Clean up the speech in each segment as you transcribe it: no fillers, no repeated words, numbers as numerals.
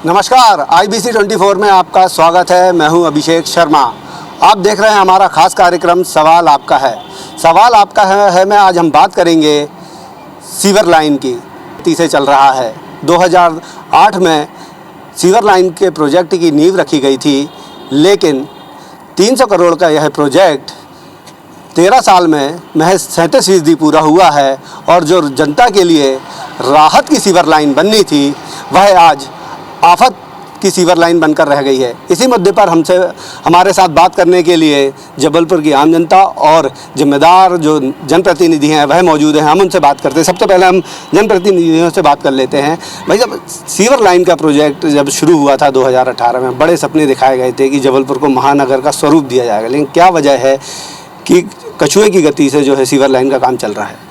नमस्कार, IBC 24 में आपका स्वागत है। मैं हूं अभिषेक शर्मा। आप देख रहे हैं हमारा खास कार्यक्रम सवाल आपका है। सवाल आपका है में आज हम बात करेंगे सीवर लाइन की। से चल रहा है 2008 में सीवर लाइन के प्रोजेक्ट की नींव रखी गई थी, लेकिन 300 करोड़ का यह प्रोजेक्ट 13 साल में महज 37% पूरा हुआ है और जो जनता के लिए राहत की सीवर लाइन बननी थी वह आज आफत की सीवर लाइन बनकर रह गई है। इसी मुद्दे पर हमारे साथ बात करने के लिए जबलपुर की आम जनता और जिम्मेदार जो जनप्रतिनिधि हैं वह मौजूद हैं। हम उनसे बात करते हैं। सबसे पहले हम जनप्रतिनिधियों से बात कर लेते हैं। भाई, जब सीवर लाइन का प्रोजेक्ट जब शुरू हुआ था 2018 में, बड़े सपने दिखाए गए थे कि जबलपुर को महानगर का स्वरूप दिया जाएगा, लेकिन क्या वजह है कि कछुए की गति से जो है सीवर लाइन का काम चल रहा है?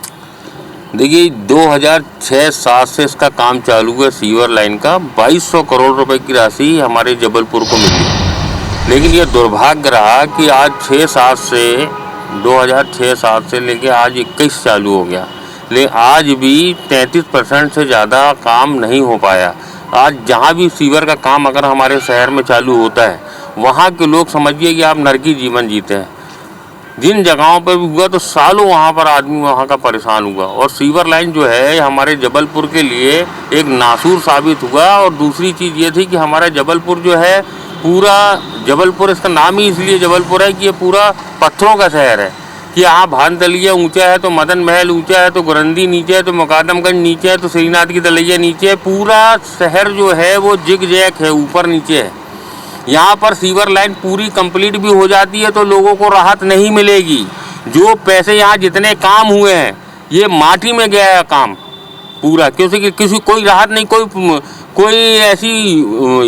देखिए, 2006-07 से इसका काम चालू हुआ सीवर लाइन का। 2200 करोड़ रुपए की राशि हमारे जबलपुर को मिली, लेकिन ये दुर्भाग्य रहा कि आज 2006-07 से लेके आज 21 चालू हो गया, लेकिन आज भी 33% से ज़्यादा काम नहीं हो पाया। आज जहाँ भी सीवर का काम अगर हमारे शहर में चालू होता है, वहाँ के लोग समझिए कि आप नरकी जीवन जीते हैं। जिन जगहों पर भी हुआ तो सालों वहाँ पर आदमी वहाँ का परेशान हुआ। और सीवर लाइन जो है हमारे जबलपुर के लिए एक नासूर साबित हुआ। और दूसरी चीज़ ये थी कि हमारा जबलपुर जो है, पूरा जबलपुर, इसका नाम ही इसलिए जबलपुर है कि ये पूरा पत्थरों का शहर है। कि यहाँ भानतलिया ऊंचा है तो मदन महल ऊंचा है, तो गुरंदी नीचे है, तो मुकादमगंज नीचे है, तो श्रीनाथ की तलैया नीचे है। पूरा शहर जो है वो जिग जैक है, ऊपर नीचे है। यहाँ पर सीवर लाइन पूरी कंप्लीट भी हो जाती है तो लोगों को राहत नहीं मिलेगी। जो पैसे यहाँ जितने काम हुए हैं, ये माटी में गया है काम पूरा, क्योंकि किसी कोई राहत नहीं, कोई ऐसी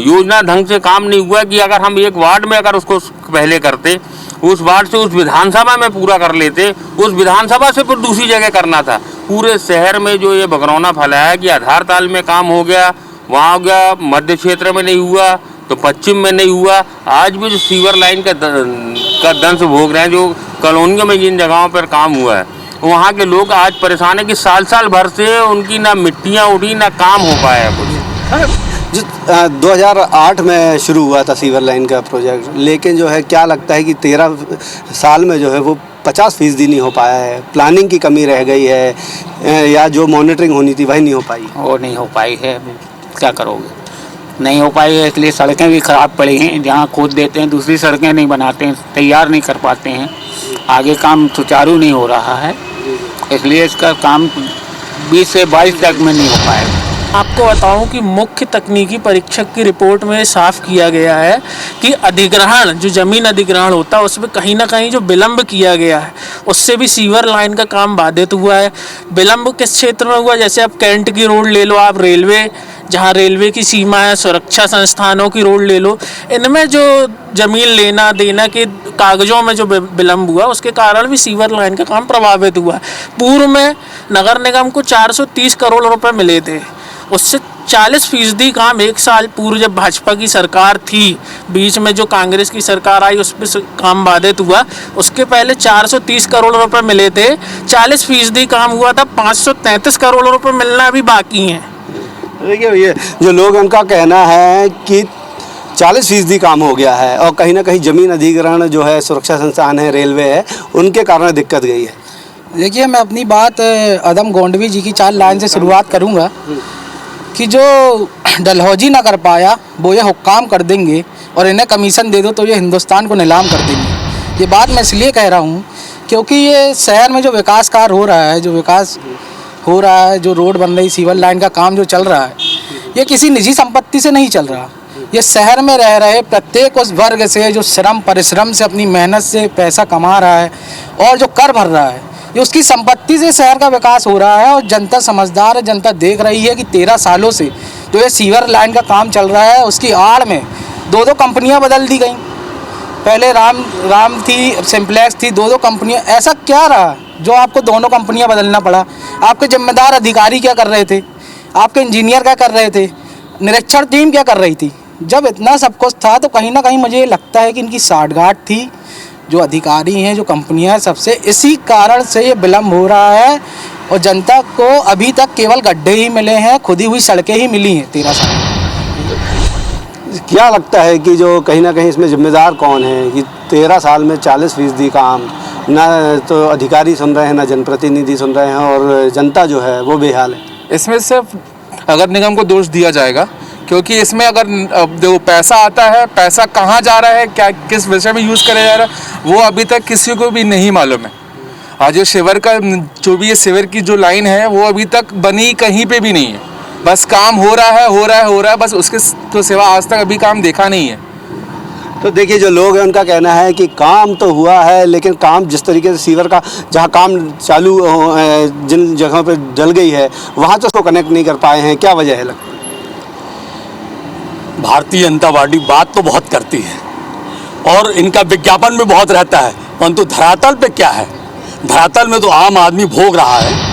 योजना ढंग से काम नहीं हुआ कि अगर हम एक वार्ड में अगर उसको पहले करते, उस वार्ड से उस विधानसभा में पूरा कर लेते, उस विधानसभा से फिर दूसरी जगह करना था। पूरे शहर में जो ये बगरौना फैलाया कि आधार ताल में काम हो गया, वहाँ हो गया, मध्य क्षेत्र में नहीं हुआ तो पश्चिम में नहीं हुआ। आज भी जो सीवर लाइन का दंश भोग रहे हैं, जो कॉलोनियों में जिन जगहों पर काम हुआ है, वहाँ के लोग आज परेशान है कि साल भर से उनकी ना मिट्टियाँ उठी ना काम हो पाया कुछ। जो 2008 में शुरू हुआ था सीवर लाइन का प्रोजेक्ट, लेकिन जो है क्या लगता है कि 13 साल में जो है वो 50% नहीं हो पाया है। प्लानिंग की कमी रह गई है या जो मॉनिटरिंग होनी थी वही नहीं हो पाई? वो नहीं हो पाई है, क्या करोगे, नहीं हो पाई है। इसलिए सड़कें भी ख़राब पड़ी हैं। जहाँ खोद देते हैं दूसरी सड़कें नहीं बनाते हैं, तैयार नहीं कर पाते हैं। आगे काम सुचारू नहीं हो रहा है, इसलिए इसका काम 20 से 22 तक में नहीं हो पाएगा। आपको बताऊं कि मुख्य तकनीकी परीक्षक की रिपोर्ट में साफ किया गया है कि अधिग्रहण, जो ज़मीन अधिग्रहण होता है, उसमें कहीं ना कहीं जो विलम्ब किया गया है, उससे भी सीवर लाइन का काम बाधित हुआ है। विलम्ब किस क्षेत्र में हुआ? जैसे आप कैंट की रोड ले लो, आप रेलवे, जहाँ रेलवे की सीमा है, सुरक्षा संस्थानों की रोड ले लो, इनमें जो ज़मीन लेना देना के कागज़ों में जो विलम्ब हुआ, उसके कारण भी सीवर लाइन का काम प्रभावित हुआ। पूर्व में नगर निगम को 430 करोड़ रुपए मिले थे, उससे 40% काम एक साल पूर्व जब भाजपा की सरकार थी, बीच में जो कांग्रेस की सरकार आई उस पर काम बाधित हुआ। उसके पहले 430 करोड़ रुपए मिले थे, 40% काम हुआ था, 533 करोड़ रुपए मिलना अभी बाकी हैं। देखिए, ये जो लोग, उनका कहना है कि 40% काम हो गया है और कहीं ना कहीं ज़मीन अधिग्रहण जो है, सुरक्षा संस्थान है, रेलवे है, उनके कारण दिक्कत गई है। देखिए, मैं अपनी बात अदम गोंडवी जी की 4 लाइन से शुरुआत करूंगा कि जो डलहौजी ना कर पाया वो ये हुक्काम कर देंगे और इन्हें कमीशन दे दो तो ये हिंदुस्तान को नीलाम कर देंगे। ये बात मैं इसलिए कह रहा हूँ क्योंकि ये शहर में जो विकास कार्य हो रहा है, जो रोड बन रही, सीवर लाइन का काम जो चल रहा है, ये किसी निजी संपत्ति से नहीं चल रहा। ये शहर में रह रहे प्रत्येक उस वर्ग से जो परिश्रम से अपनी मेहनत से पैसा कमा रहा है और जो कर भर रहा है, ये उसकी संपत्ति से शहर का विकास हो रहा है। और जनता समझदार है, जनता देख रही है कि 13 सालों से जो ये सीवर लाइन का काम चल रहा है, उसकी आड़ में 2 कंपनियां बदल दी गई। पहले राम थी, सिंप्लेक्स थी, 2 कंपनियां। ऐसा क्या रहा जो आपको दोनों कंपनियां बदलना पड़ा? आपके जिम्मेदार अधिकारी क्या कर रहे थे? आपके इंजीनियर क्या कर रहे थे? निरीक्षण टीम क्या कर रही थी? जब इतना सब कुछ था तो कहीं ना कहीं मुझे लगता है कि इनकी साठगांठ थी। जो अधिकारी हैं, जो कंपनियां हैं, सबसे इसी कारण से ये विलम्ब हो रहा है। और जनता को अभी तक केवल गड्ढे ही मिले हैं, खुदी हुई सड़कें ही मिली हैं 13 साल। क्या लगता है कि जो कहीं ना कहीं इसमें जिम्मेदार कौन है कि 13 साल में 40% काम, ना तो अधिकारी सुन रहे हैं ना जनप्रतिनिधि सुन रहे हैं, और जनता जो है वो बेहाल है? इसमें सिर्फ अगर निगम को दोष दिया जाएगा, क्योंकि इसमें अगर जो पैसा आता है, पैसा कहाँ जा रहा है, क्या किस विषय में यूज़ करा जा रहा है, वो अभी तक किसी को भी नहीं मालूम है। आज जो सीवर का जो भी ये सीवर की जो लाइन है वो अभी तक बनी कहीं पे भी नहीं है। बस काम हो रहा है, बस उसके तो सिवा आज तक अभी काम देखा नहीं है। तो देखिए, जो लोग हैं उनका कहना है कि काम तो हुआ है, लेकिन काम जिस तरीके से सीवर का जहां काम चालू जिन जगहों पे डल गई है वहां तो उसको कनेक्ट नहीं कर पाए हैं। क्या वजह है लगता है? भारतीय जनता पार्टी बात तो बहुत करती है और इनका विज्ञापन भी बहुत रहता है, परंतु धरातल पे क्या है? धरातल में तो आम आदमी भोग रहा है।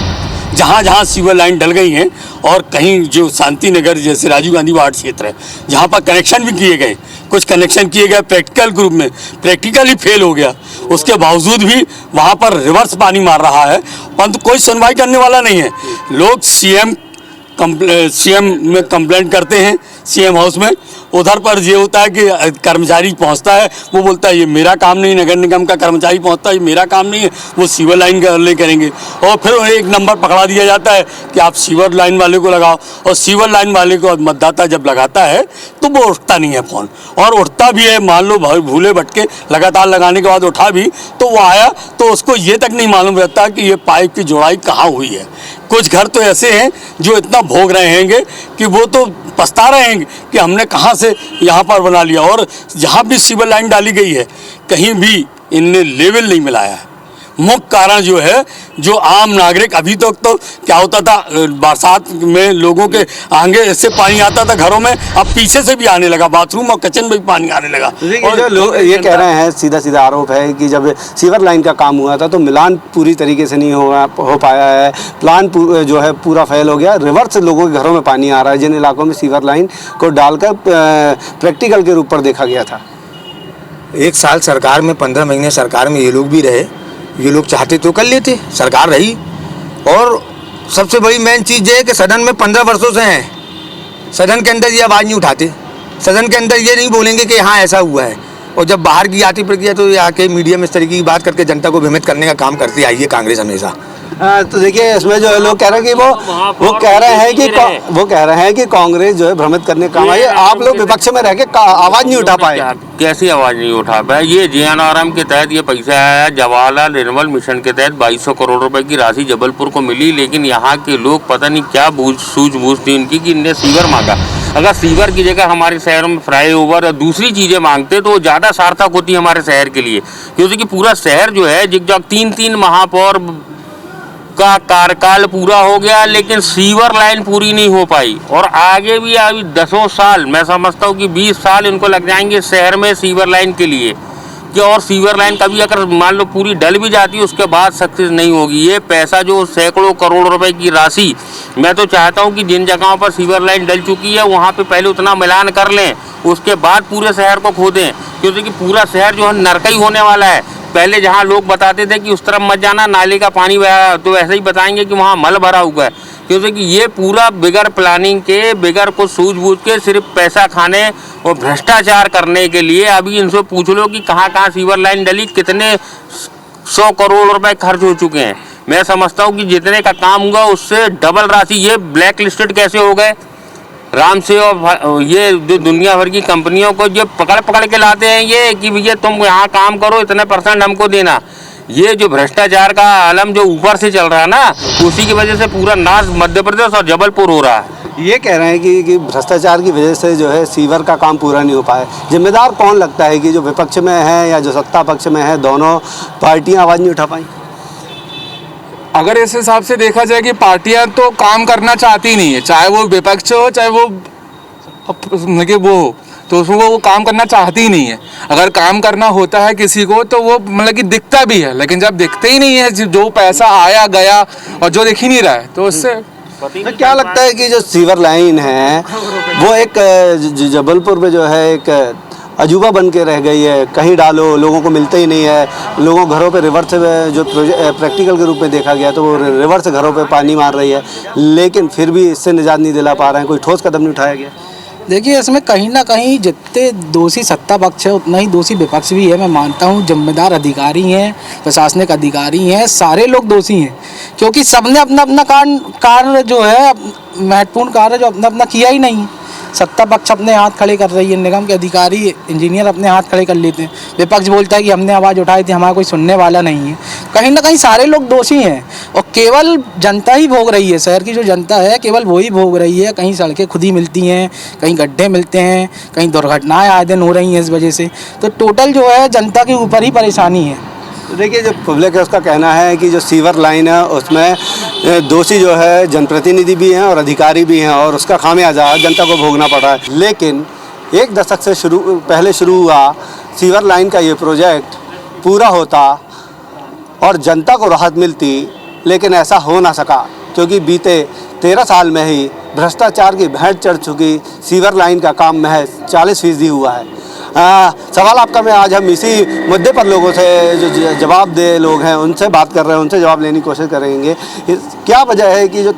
जहाँ जहाँ सीवर लाइन डल गई हैं और कहीं जो शांति नगर जैसे राजीव गांधी वार्ड क्षेत्र है जहाँ पर कनेक्शन भी किए गए, कुछ कनेक्शन किए गए प्रैक्टिकल ग्रुप में, प्रैक्टिकली फेल हो गया, उसके बावजूद भी वहाँ पर रिवर्स पानी मार रहा है, परंतु कोई सुनवाई करने वाला नहीं है। लोग सीएम में कंप्लेंट करते हैं, सीएम हाउस में। उधर पर ये होता है कि कर्मचारी पहुंचता है, वो बोलता है ये मेरा काम नहीं, नगर निगम का कर्मचारी पहुंचता है ये मेरा काम नहीं है, वो सीवर लाइन का करेंगे, और फिर एक नंबर पकड़ा दिया जाता है कि आप सीवर लाइन वाले को लगाओ। और सीवर लाइन वाले को मतदाता जब लगाता है तो वो उठता नहीं है फ़ोन, और उठता भी है, मान लो भूले भटके लगातार लगाने के बाद उठा भी तो वो आया तो उसको ये तक नहीं मालूम रहता कि ये पाइप की जोड़ाई कहाँ हुई है। कुछ घर तो ऐसे हैं जो इतना भोग रहे हैंगे कि वो तो पछता रहे हैं कि हमने कहाँ से यहाँ पर बना लिया। और जहाँ भी सीवर लाइन डाली गई है कहीं भी इनने लेवल नहीं मिलाया है। मुख्य कारण जो है, जो आम नागरिक अभी तक तो क्या होता था, बरसात में लोगों के आगे से पानी आता था घरों में, अब पीछे से भी आने लगा, बाथरूम और किचन में भी पानी आने लगा। और जो लोग ये कह रहे हैं, सीधा सीधा आरोप है कि जब सीवर लाइन का काम हुआ था तो मिलान पूरी तरीके से नहीं हो पाया है, प्लान जो है पूरा फेल हो गया, रिवर्स लोगों के घरों में पानी आ रहा है जिन इलाकों में सीवर लाइन को डालकर प्रैक्टिकल के रूप पर देखा गया था। 1 साल सरकार में, 15 महीने सरकार में ये लोग भी रहे, ये लोग चाहते तो कर लेते, सरकार रही। और सबसे बड़ी मेन चीज़ ये है कि सदन में 15 वर्षों से हैं, सदन के अंदर ये आवाज़ नहीं उठाते, सदन के अंदर ये नहीं बोलेंगे कि हाँ ऐसा हुआ है, और जब बाहर की आती प्रक्रिया तो ये आके मीडिया में इस तरीके की बात करके जनता को भ्रमित करने का काम करती आई है कांग्रेस हमेशा। तो देखिए, इसमें जो लोग कह रहे हैं कि वो कह रहे हैं कि कांग्रेस जो है भ्रमित करने का काम आई है, आप लोग विपक्ष में रह के आवाज़ नहीं उठा पाए। कैसी आवाज़ नहीं उठा पाए? ये JNRM के तहत ये पैसा आया, जवाहरलाल निर्मल मिशन के तहत 2200 करोड़ रुपए की राशि जबलपुर को मिली, लेकिन यहाँ के लोग पता नहीं क्या सूझबूझ थी उनकी कि इनने सीवर मांगा। अगर सीवर की जगह हमारे शहरों में फ्लाईओवर और दूसरी चीज़ें मांगते तो वो ज़्यादा सार्थक होती हमारे शहर के लिए, क्योंकि पूरा शहर जो है जिग-जग 3-3 महापौर का कार्यकाल पूरा हो गया, लेकिन सीवर लाइन पूरी नहीं हो पाई, और आगे भी अभी 10 साल, मैं समझता हूँ कि 20 साल इनको लग जाएंगे शहर में सीवर लाइन के लिए कि, और सीवर लाइन कभी अगर मान लो पूरी डल भी जाती है उसके बाद सक्सेस नहीं होगी। ये पैसा जो सैकड़ों करोड़ रुपए की राशि, मैं तो चाहता हूँ कि जिन जगहों पर सीवर लाइन डल चुकी है वहाँ पे पहले उतना मिलान कर लें, उसके बाद पूरे शहर को खोदें, क्योंकि पूरा शहर जो है नरकई होने वाला है। पहले जहाँ लोग बताते थे कि उस तरफ मत जाना, नाले का पानी बह, तो ऐसे ही बताएंगे कि वहाँ मल भरा हुआ है, क्योंकि ये पूरा बिगर प्लानिंग के, बिगर कुछ सूझबूझ के, सिर्फ पैसा खाने और भ्रष्टाचार करने के लिए। अभी इनसे पूछ लो कि कहाँ कहाँ सीवर लाइन डली, कितने 100 करोड़ रुपए खर्च हो चुके हैं। मैं समझता हूँ कि जितने का काम हुआ उससे डबल राशि ये ब्लैक लिस्टेड कैसे हो गए राम से, और ये जो दुनिया भर की कंपनियों को जो पकड़ के लाते हैं ये कि भैया तुम यहाँ काम करो, इतने % हमको देना। ये जो भ्रष्टाचार का आलम जो ऊपर से चल रहा है ना, उसी की वजह से पूरा नाश मध्य प्रदेश और जबलपुर हो रहा है। ये कह रहे हैं कि भ्रष्टाचार की वजह से जो है सीवर का काम पूरा नहीं हो पाया। जिम्मेदार कौन लगता है कि जो विपक्ष में है या जो सत्ता पक्ष में है, दोनों पार्टियां आवाज़ नहीं उठा पाई? अगर इस हिसाब से देखा जाए कि पार्टियां तो काम करना चाहती नहीं है, चाहे वो विपक्ष हो चाहे वो हो, तो उसमें वो काम करना चाहती ही नहीं है। अगर काम करना होता है किसी को तो वो मतलब कि दिखता भी है, लेकिन जब दिखते ही नहीं है, जो पैसा आया गया और जो दिख ही नहीं रहा है, तो उससे तो क्या लगता है कि जो सीवर लाइन है वो एक जबलपुर में जो है एक अजूबा बन के रह गई है, कहीं डालो लोगों को मिलता ही नहीं है, लोगों घरों पे रिवर्स जो प्रैक्टिकल के रूप में देखा गया तो वो रिवर्स घरों पे पानी मार रही है, लेकिन फिर भी इससे निजात नहीं दिला पा रहे हैं, कोई ठोस कदम नहीं उठाया गया। देखिए इसमें कहीं ना कहीं जितने दोषी सत्ता पक्ष है उतना ही दोषी विपक्ष भी है। मैं मानता हूँ जिम्मेदार अधिकारी हैं, प्रशासनिक अधिकारी हैं, सारे लोग दोषी हैं, क्योंकि सबने अपना अपना कार्य जो है महत्वपूर्ण कार्य जो अपना अपना किया ही नहीं है। सत्ता पक्ष अपने हाथ खड़े कर रही है, निगम के अधिकारी इंजीनियर अपने हाथ खड़े कर लेते हैं, विपक्ष बोलता है कि हमने आवाज़ उठाई थी, हमारा कोई सुनने वाला नहीं है। कहीं ना कहीं सारे लोग दोषी हैं और केवल जनता ही भोग रही है। शहर की जो जनता है केवल वो ही भोग रही है। कहीं सड़कें खुद ही मिलती हैं, कहीं गड्ढे मिलते हैं, कहीं दुर्घटनाएं आए दिन हो रही हैं इस वजह से। तो टोटल जो है जनता के ऊपर ही परेशानी है। तो देखिए जो पब्लिक है उसका कहना है कि जो सीवर लाइन है उसमें दोषी जो है जनप्रतिनिधि भी हैं और अधिकारी भी हैं और उसका खामियाजा जनता को भोगना पड़ रहा है। लेकिन एक दशक से पहले शुरू हुआ सीवर लाइन का ये प्रोजेक्ट पूरा होता और जनता को राहत मिलती, लेकिन ऐसा हो ना सका क्योंकि बीते 13 साल में ही भ्रष्टाचार की भेंट चढ़ चुकी सीवर लाइन का काम महज 40% हुआ है। सवाल आपका मैं आज हम इसी मुद्दे पर लोगों से जो जवाबदेह लोग हैं उनसे बात कर रहे हैं, उनसे जवाब लेने की कोशिश करेंगे। क्या वजह है कि जो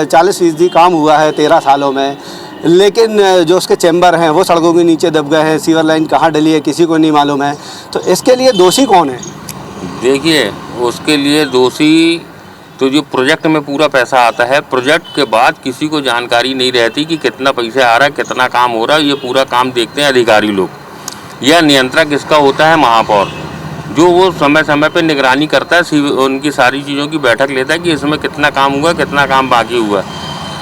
40% काम हुआ है 13 सालों में, लेकिन जो उसके चैम्बर हैं वो सड़कों के नीचे दब गए हैं, सीवर लाइन कहाँ डली है किसी को नहीं मालूम है। तो इसके लिए दोषी कौन है? देखिए उसके लिए दोषी तो जो प्रोजेक्ट में पूरा पैसा आता है, प्रोजेक्ट के बाद किसी को जानकारी नहीं रहती कि कितना पैसा आ रहा है, कितना काम हो रहा है। ये पूरा काम देखते हैं अधिकारी लोग। यह नियंत्रक इसका होता है महापौर, जो वो समय समय पे निगरानी करता है, उनकी सारी चीज़ों की बैठक लेता है कि इसमें कितना काम हुआ, कितना काम बाकी हुआ।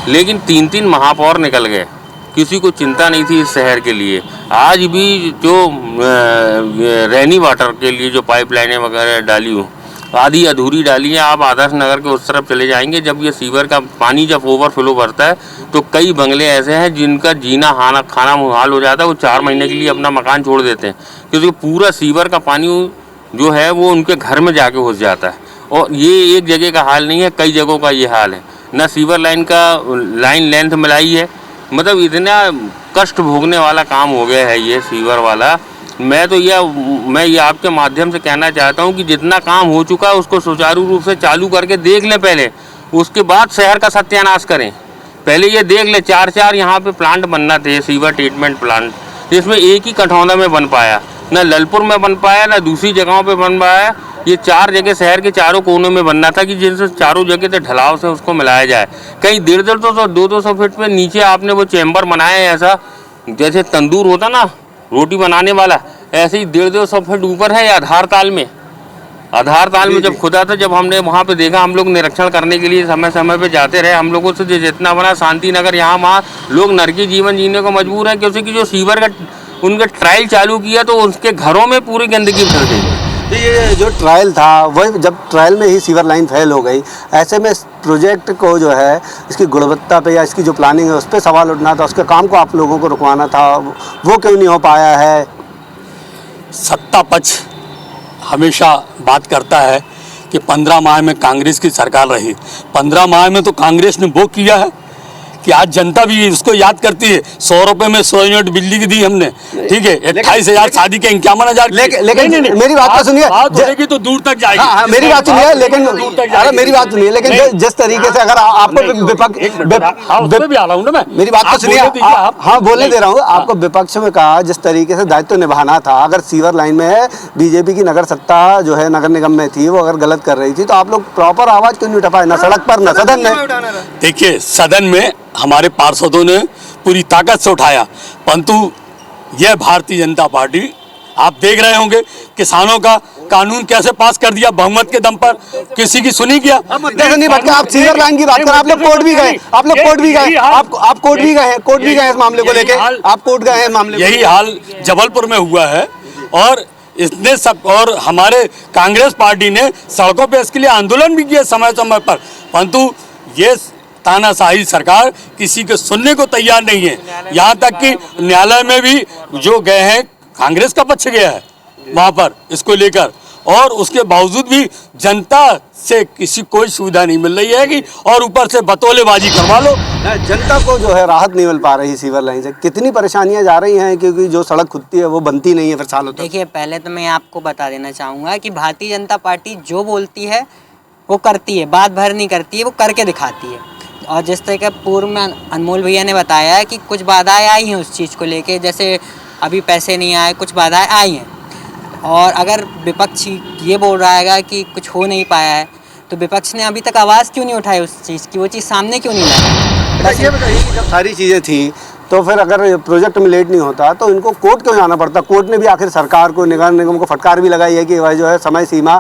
लेकिन 3-3 महापौर निकल गए, किसी को चिंता नहीं थी इस शहर के लिए। आज भी जो रैनी वाटर के लिए जो पाइपलाइनें वगैरह डाली हूँ आधी अधूरी डाली है। आप आदर्श नगर के उस तरफ चले जाएंगे, जब ये सीवर का पानी जब ओवरफ्लो भरता है तो कई बंगले ऐसे हैं जिनका जीना खाना मुहाल हो जाता है। वो 4 महीने के लिए अपना मकान छोड़ देते हैं क्योंकि पूरा सीवर का पानी जो है वो उनके घर में जाके घुस जाता है। और ये एक जगह का हाल नहीं है, कई जगहों का ये हाल है। ना सीवर लाइन का लाइन लेंथ मिलाई है, मतलब इतना कष्ट भोगने वाला काम हो गया है ये सीवर वाला। मैं ये आपके माध्यम से कहना चाहता हूँ कि जितना काम हो चुका है उसको सुचारू रूप से चालू करके देख लें पहले, उसके बाद शहर का सत्यानाश करें। पहले ये देख लें 4 यहाँ पे प्लांट बनना थे, सीवर ट्रीटमेंट प्लांट, जिसमें एक ही कठौंदा में बन पाया, ना ललपुर में बन पाया, ना दूसरी जगहों पे बन पाया। ये 4 जगह शहर के चारों कोनों में बनना था कि जिनसे चारों जगह से ढलाव से उसको मिलाया जाए। कहीं 150-200 फीट पे नीचे आपने वो चैम्बर बनाया है, ऐसा जैसे तंदूर होता ना रोटी बनाने वाला, ऐसे ही 150-200 फीट ऊपर है। या आधार ताल में जब खुदा था, जब हमने वहाँ पे देखा, हम लोग निरीक्षण करने के लिए समय समय पे जाते रहे। हम लोगों से जितना बना शांति नगर यहाँ वहाँ लोग नरकी जीवन जीने को मजबूर हैं, क्योंकि जो सीवर का उनका ट्रायल चालू किया तो उसके घरों में पूरी गंदगी भर गई। तो ये जो ट्रायल था वही, जब ट्रायल में ही सीवर लाइन फेल हो गई, ऐसे में प्रोजेक्ट को जो है इसकी गुणवत्ता पे या इसकी जो प्लानिंग है उस पर सवाल उठना था, उसके काम को आप लोगों को रुकवाना था, वो क्यों नहीं हो पाया है? सत्ता पक्ष हमेशा बात करता है कि 15 माह में कांग्रेस की सरकार रही। 15 माह में तो कांग्रेस ने वो किया है कि आज जनता भी इसको याद करती है। 100 रुपए में 100 यूनिट बिजली की दी हमने, ठीक है। 28,000 शादी के 51,000। लेकिन मेरी बात तो सुनिए, जाएगी तो दूर तक जाएगी। हाँ, मेरी बात सुनिए, लेकिन अरे मेरी बात सुनिए, लेकिन जिस तरीके से अगर आपको विपक्ष भी आ रहा हूँ ना मैं, मेरी बात तो सुनिए, हाँ बोलने दे रहा हूँ आपको। विपक्ष में कहा जिस तरीके से दायित्व निभाना था, अगर सीवर लाइन में बीजेपी की नगर सत्ता जो है नगर निगम में थी, वो अगर गलत कर रही थी तो आप लोग प्रॉपर आवाज क्यों नहीं उठा पाए, ना सड़क पर ना सदन में? देखिए सदन में हमारे पार्षदों ने पूरी ताकत से उठाया, परंतु यह भारतीय जनता पार्टी, आप देख रहे होंगे किसानों का कानून कैसे पास कर दिया बहुमत के दम पर, किसी की सुनी क्या? नहीं भटका, आप सीवर लाइन की बात करें, आप लोग कोर्ट भी गए, आप कोर्ट भी गए इस मामले को लेके, आप कोर्ट गए हैं मामले। यही हाल जबलपुर में हुआ है और इसने सब, और हमारे कांग्रेस पार्टी ने सड़कों पे इसके लिए आंदोलन भी किया समय समय पर, परंतु ये तानाशाही सरकार किसी को सुनने को तैयार नहीं है। यहाँ तक कि न्यायालय में भी जो गए हैं, कांग्रेस का पक्ष गया है वहाँ पर इसको लेकर, और उसके बावजूद भी जनता से किसी कोई सुविधा नहीं मिल रही है कि, और ऊपर से बतौलेबाजी करवा लो। जनता को जो है राहत नहीं मिल पा रही सीवर लाइन से, कितनी परेशानियां जा रही हैं, क्योंकि जो सड़क खुदती है वो बनती नहीं है फिर सालों तक। देखिए पहले तो मैं आपको बता देना चाहूँगा कि भारतीय जनता पार्टी जो बोलती है वो करती है, बात भर नहीं करती है, वो करके दिखाती है। और जिस तरह के पूर्व में अनमोल भैया ने बताया है कि कुछ बाधाएं आई हैं उस चीज़ को लेके, जैसे अभी पैसे नहीं आए, कुछ बाधाएं आई हैं। और अगर विपक्ष ये बोल रहा है कि कुछ हो नहीं पाया है, तो विपक्ष ने अभी तक आवाज़ क्यों नहीं उठाई उस चीज़ की, वो चीज़ सामने क्यों नहीं लाई? बस ये बताइए कि जब सारी चीज़ें थी तो फिर अगर प्रोजेक्ट में लेट नहीं होता तो इनको कोर्ट क्यों जाना पड़ता? कोर्ट ने भी आखिर सरकार को, निगम निगम को फटकार भी लगाई है कि वह जो है समय सीमा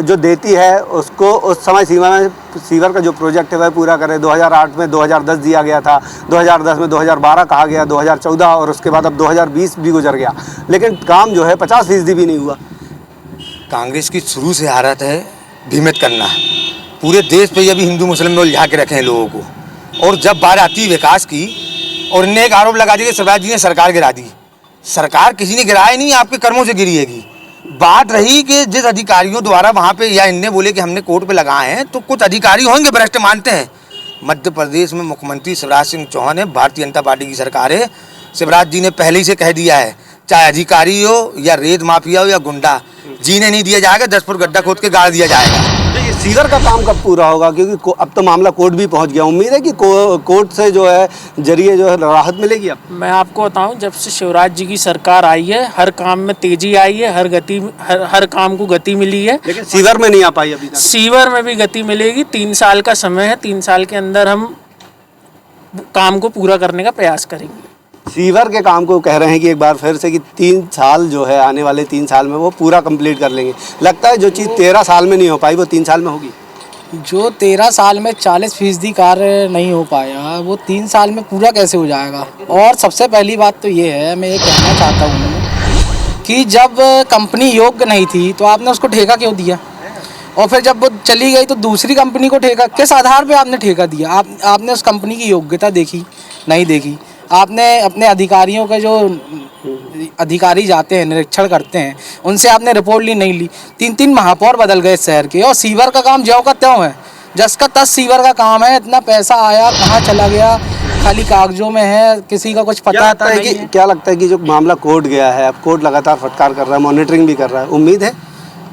जो देती है उसको उस समय सीमा में सीवर का जो प्रोजेक्ट है वह पूरा करे। 2008 में 2010 दिया गया था, 2010 में 2012 कहा गया, 2014 और उसके बाद अब 2020 भी गुजर गया, लेकिन काम जो है 50% भी नहीं हुआ। कांग्रेस की शुरू से आदत है भीमित करना, पूरे देश पे अभी हिंदू मुस्लिम में उलझा के रखे हैं लोगों को। और जब बात आती है विकास की, और इनने एक आरोप लगा दिया कि शिवराज जी ने सरकार गिरा दी। सरकार किसी ने गिराया नहीं, आपके कर्मों से गिरीगी। बात रही कि जिस अधिकारियों द्वारा वहाँ पे, या इनने बोले कि हमने कोर्ट पे लगाए हैं, तो कुछ अधिकारी होंगे भ्रष्ट, मानते हैं। मध्य प्रदेश में मुख्यमंत्री शिवराज सिंह चौहान है, भारतीय जनता पार्टी की सरकार है। शिवराज जी ने पहले ही से कह दिया है, चाहे अधिकारी हो या रेत माफिया हो या गुंडा, जीने नहीं दिया जाएगा, 10 फुट गड्ढा खोद के गाड़ दिया जाएगा। तो ये सीवर का काम कब पूरा होगा? क्योंकि अब तो मामला कोर्ट भी पहुंच गया। उम्मीद है कि कोर्ट से जो है जरिए जो है राहत मिलेगी। अब मैं आपको बताऊं, जब से शिवराज जी की सरकार आई है, हर काम में तेजी आई है, हर काम को गति मिली है, लेकिन सीवर में नहीं आ पाई अभी तक। सीवर में भी गति मिलेगी। 3 साल का समय है, 3 साल के अंदर हम काम को पूरा करने का प्रयास करेंगे। सीवर के काम को कह रहे हैं कि एक बार फिर से कि 3 साल जो है, आने वाले 3 साल में वो पूरा कंप्लीट कर लेंगे। लगता है जो चीज़ 13 साल में नहीं हो पाई वो 3 साल में होगी। जो 13 साल में 40% कार्य नहीं हो पाया, वो 3 साल में पूरा कैसे हो जाएगा? और सबसे पहली बात तो ये है, मैं ये कहना चाहता हूँ कि जब कंपनी योग्य नहीं थी तो आपने उसको ठेका क्यों दिया? और फिर जब वो चली गई तो दूसरी कंपनी को ठेका किस आधार पे आपने ठेका दिया? आपने उस कंपनी की योग्यता देखी? नहीं देखी। आपने अपने अधिकारियों के, जो अधिकारी जाते हैं निरीक्षण करते हैं, उनसे आपने रिपोर्ट ली? नहीं ली। 3 महापौर बदल गए शहर के, और सीवर का काम ज्यों का त्यों है, जस का तस सीवर का काम है। इतना पैसा आया, कहाँ चला गया, खाली कागजों में है, किसी का कुछ पता नहीं है। क्या लगता है कि जो मामला कोर्ट गया है, अब कोर्ट लगातार फटकार कर रहा है, मॉनिटरिंग भी कर रहा है,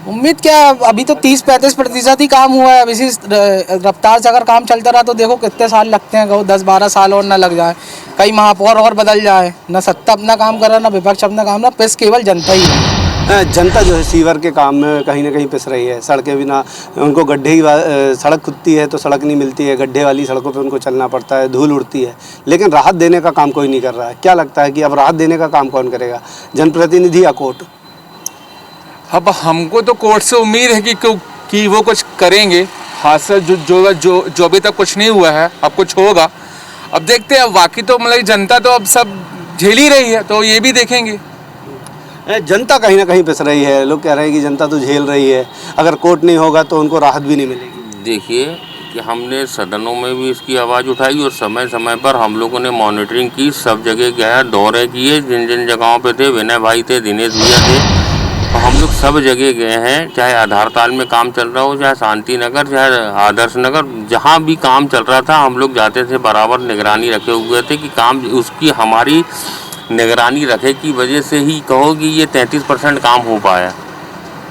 उम्मीद क्या? अभी तो 30-35% ही काम हुआ है। अब इसी रफ्तार से अगर काम चलता रहा तो देखो कितने साल लगते हैं, कहो 10-12 साल और ना लग जाए, कई महापौर और बदल जाए। ना सत्ता अपना काम कर रहा, ना विपक्ष अपना काम, ना पिस केवल जनता ही है। जनता जो है सीवर के काम में कहीं ना कहीं पिस रही है। सड़कें बिना उनको गड्ढे की सड़क खुदती है तो सड़क नहीं मिलती है, गड्ढे वाली सड़कों पे उनको चलना पड़ता है, धूल उड़ती है, लेकिन राहत देने का काम कोई नहीं कर रहा है। क्या लगता है कि अब राहत देने का काम कौन करेगा, जनप्रतिनिधि या कोर्ट? अब हमको तो कोर्ट से उम्मीद है कि वो कुछ करेंगे। हादसा जो अभी तक कुछ नहीं हुआ है, अब कुछ होगा। अब देखते हैं। बाकी तो मतलब जनता तो अब सब झेल ही रही है, तो ये भी देखेंगे। जनता कहीं ना कहीं पिस रही है। लोग कह रहे हैं कि जनता तो झेल रही है, अगर कोर्ट नहीं होगा तो उनको राहत भी नहीं मिलेगी। देखिए कि हमने सदनों में भी इसकी आवाज़ उठाई और समय समय पर हम लोगों ने मॉनिटरिंग की, सब जगह गया, दौरे किए, जिन जिन जगहों पे थे, विनय भाई थे, दिनेश भैया थे, हम लोग सब जगह गए हैं। चाहे आधारताल में काम चल रहा हो, चाहे शांति नगर, चाहे आदर्श नगर, जहाँ भी काम चल रहा था हम लोग जाते थे, बराबर निगरानी रखे हुए थे कि काम उसकी हमारी निगरानी रखे की वजह से ही कहो कि ये 33% काम हो पाया।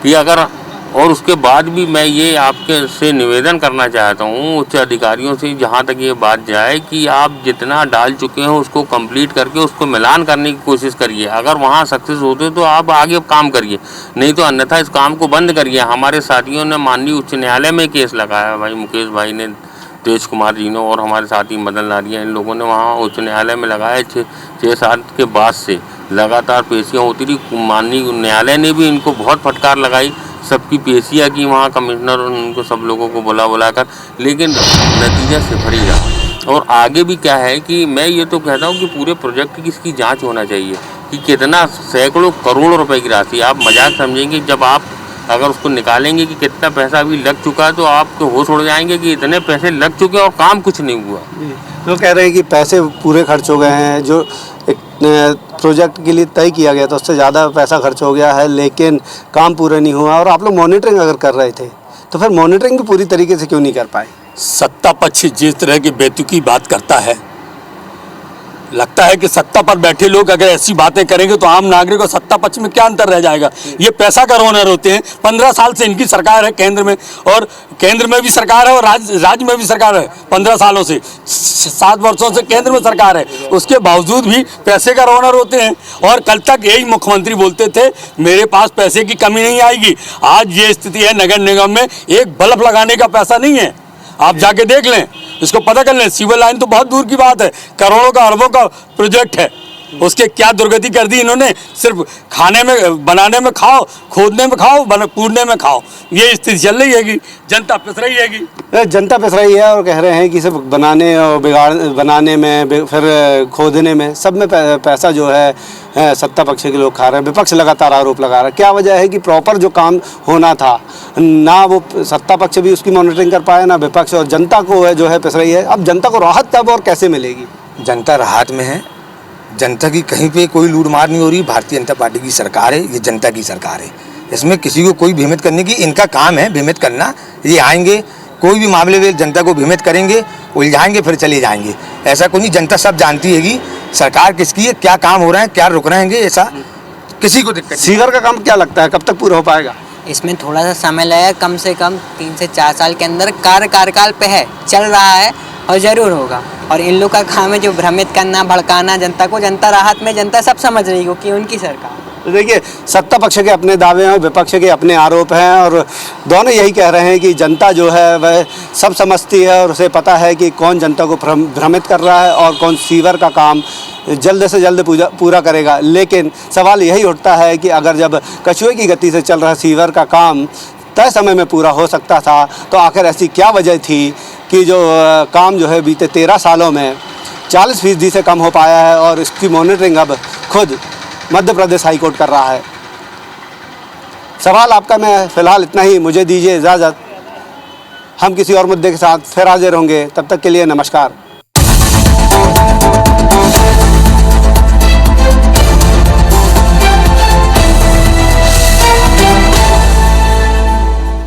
कि अगर, और उसके बाद भी मैं ये आपके से निवेदन करना चाहता हूँ उच्च अधिकारियों से, जहाँ तक ये बात जाए, कि आप जितना डाल चुके हो उसको कंप्लीट करके उसको मिलान करने की कोशिश करिए। अगर वहाँ सक्सेस होते तो आप आगे काम करिए, नहीं तो अन्यथा इस काम को बंद करिए। हमारे साथियों ने माननीय उच्च न्यायालय में केस लगाया, भाई मुकेश भाई ने, तेज कुमार जी ने, और हमारे साथी मदन लारिया, इन लोगों ने वहाँ उच्च न्यायालय में लगाया। 6-7 के बाद से लगातार पेशियाँ होती रही। माननीय न्यायालय ने भी इनको बहुत फटकार लगाई, सबकी पेशियाँ की वहाँ कमिश्नर उनको सब लोगों को बुलाकर, लेकिन नतीजा सिफर ही रहा। और आगे भी क्या है कि मैं ये तो कहता हूँ कि पूरे प्रोजेक्ट की इसकी जांच होना चाहिए कि कितना, सैकड़ों करोड़ रुपए की राशि, आप मजाक समझेंगे जब आप अगर उसको निकालेंगे कि कितना पैसा अभी लग चुका है, तो आपको होश उड़ जाएंगे कि इतने पैसे लग चुके और काम कुछ नहीं हुआ। तो कह रहे हैं कि पैसे पूरे खर्च हो गए हैं, जो एक प्रोजेक्ट के लिए तय किया गया था उससे ज़्यादा पैसा खर्च हो गया है, लेकिन काम पूरा नहीं हुआ। और आप लोग मॉनिटरिंग अगर कर रहे थे तो फिर मॉनिटरिंग भी पूरी तरीके से क्यों नहीं कर पाए? सत्ता पक्ष जिस तरह की बेतुकी बात करता है, लगता है कि सत्ता पर बैठे लोग अगर ऐसी बातें करेंगे तो आम नागरिक और सत्ता पक्ष में क्या अंतर रह जाएगा। ये पैसा का रोनर होते हैं। 15 साल से इनकी सरकार है केंद्र में, और केंद्र में भी सरकार है और राज्य में भी सरकार है। 15 सालों से 7 वर्षों से केंद्र में सरकार है, उसके बावजूद भी पैसे का रोनर होते हैं। और कल तक यही मुख्यमंत्री बोलते थे मेरे पास पैसे की कमी नहीं आएगी। आज ये स्थिति है, नगर निगम में एक बल्ब लगाने का पैसा नहीं है। आप जाके देख लें, इसको पता कर लें। सीवर लाइन तो बहुत दूर की बात है, करोड़ों का अरबों का प्रोजेक्ट है, उसके क्या दुर्गति कर दी इन्होंने। सिर्फ खाने में, बनाने में खाओ, खोदने में खाओ, पूरने में खाओ, ये स्थिति चल रही है कि जनता पिस रही है कि जनता पिस रही है। और कह रहे हैं कि सिर्फ बनाने और बनाने में, फिर खोदने में, सब में पैसा जो है सत्ता पक्ष के लोग खा रहे हैं। विपक्ष लगातार आरोप लगा रहा है। क्या वजह है कि प्रॉपर जो काम होना था ना वो सत्ता पक्ष भी उसकी मॉनिटरिंग कर पाया, ना विपक्ष, और जनता को है जो है पिस रही है। अब जनता को राहत कब और कैसे मिलेगी? जनता राहत में है। जनता की कहीं पे कोई लूट मार नहीं हो रही। भारतीय जनता पार्टी की सरकार है, ये जनता की सरकार है। इसमें किसी को कोई भ्रमित करने की, इनका काम है भ्रमित करना। ये आएंगे कोई भी मामले में जनता को भ्रमित करेंगे, उलझाएंगे, फिर चले जाएंगे। ऐसा कोई नहीं, जनता सब जानती है कि सरकार किसकी है, क्या काम हो रहा है, क्या रुक रहे हैं। ऐसा किसी को दिक्कत। सीवर का काम क्या लगता है कब तक पूरा हो पाएगा? इसमें थोड़ा सा समय लगेगा, कम से कम 3 से 4 साल के अंदर कार्यकाल पे है, चल रहा है और ज़रूर होगा। और इन लोग का काम है जो भ्रमित करना, भड़काना जनता को। जनता राहत में, जनता सब समझ रही हो कि उनकी सरकार। तो देखिए, सत्ता पक्ष के अपने दावे हैं और विपक्ष के अपने आरोप हैं, और दोनों यही कह रहे हैं कि जनता जो है वह सब समझती है और उसे पता है कि कौन जनता को भ्रमित कर रहा है और कौन सीवर का काम जल्द से जल्द पूरा करेगा। लेकिन सवाल यही उठता है कि अगर जब कछुए की गति से चल रहा सीवर का काम तय समय में पूरा हो सकता था, तो आखिर ऐसी क्या वजह थी कि जो काम जो है बीते 13 सालों में 40% से कम हो पाया है, और इसकी मॉनिटरिंग अब खुद मध्य प्रदेश हाईकोर्ट कर रहा है। सवाल आपका मैं फ़िलहाल इतना ही, मुझे दीजिए इजाज़त। हम किसी और मुद्दे के साथ फिर हाजिर होंगे, तब तक के लिए नमस्कार।